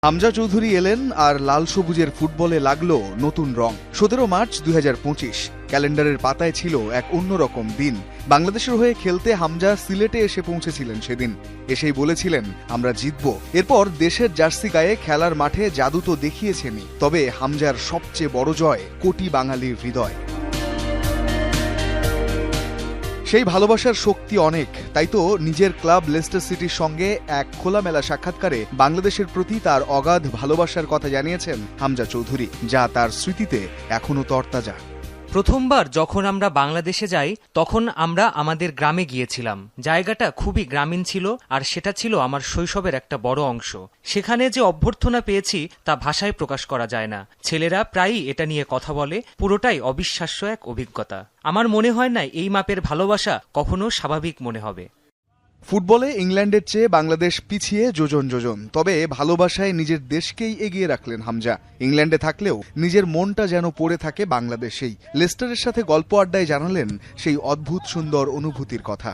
হামজা চৌধুরী এলেন আর লাল সবুজের ফুটবলে লাগলো নতুন রং। 17 মার্চ 2025 ক্যালেন্ডারের পাতায় ছিল এক অন্যরকম দিন। বাংলাদেশের হয়ে খেলতে হামজা সিলেটে এসে পৌঁছেছিলেন সেদিন। এসেই বলেছিলেন আমরা জিতব। এরপর দেশের জার্সি গায়ে খেলার মাঠে জাদু তো দেখিয়েছেনই, তবে হামজার সবচেয়ে বড় জয় কোটি বাঙালির হৃদয়। সেই ভালোবাসার শক্তি অনেক, তাই তো নিজের ক্লাব লেস্টার সিটির সঙ্গে এক খোলামেলা সাক্ষাৎকারে বাংলাদেশের প্রতি তার অগাধ ভালোবাসার কথা জানিয়েছেন হামজা চৌধুরী, যা তার স্মৃতিতে এখনো তরতাজা। প্রথমবার যখন আমরা বাংলাদেশে যাই তখন আমরা আমাদের গ্রামে গিয়েছিলাম। জায়গাটা খুবই গ্রামীণ ছিল আর সেটা ছিল আমার শৈশবের একটা বড় অংশ। সেখানে যে অভ্যর্থনা পেয়েছি তা ভাষায় প্রকাশ করা যায় না। ছেলেরা প্রায়ই এটা নিয়ে কথা বলে, পুরোটাই অবিশ্বাস্য এক অভিজ্ঞতা। আমার মনে হয় না এই মাপের ভালোবাসা কখনো স্বাভাবিক মনে হবে। ফুটবলে ইংল্যান্ডের চেয়ে বাংলাদেশ পিছিয়ে যোজন যোজন, তবে ভালোবাসায় নিজের দেশকেই এগিয়ে রাখলেন হামজা। ইংল্যান্ডে থাকলেও নিজের মনটা যেন পড়ে থাকে বাংলাদেশেই। লেস্টারের সাথে গল্প আড্ডায় জানালেন সেই অদ্ভুত সুন্দর অনুভূতির কথা।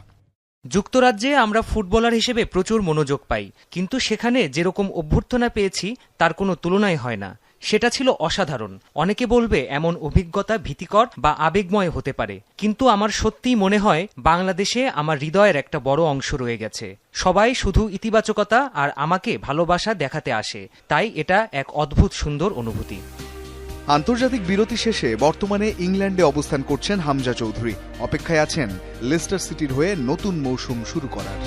যুক্তরাজ্যে আমরা ফুটবলার হিসেবে প্রচুর মনোযোগ পাই, কিন্তু সেখানে যেরকম অভ্যর্থনা পেয়েছি তার কোনো তুলনাই হয় না। সেটা ছিল অসাধারণ। অনেকে বলবে এমন অভিজ্ঞতা ভীতিকর বা আবেগময় হতে পারে, কিন্তু আমার সত্যিই মনে হয় বাংলাদেশে আমার হৃদয়ের একটা বড় অংশ রয়ে গেছে। সবাই শুধু ইতিবাচকতা আর আমাকে ভালোবাসা দেখাতে আসে, তাই এটা এক অদ্ভুত সুন্দর অনুভূতি। আন্তর্জাতিক বিরতি শেষে বর্তমানে ইংল্যান্ডে অবস্থান করছেন হামজা চৌধুরী। অপেক্ষায় আছেন লেস্টার সিটির হয়ে নতুন মৌসুম শুরু করার।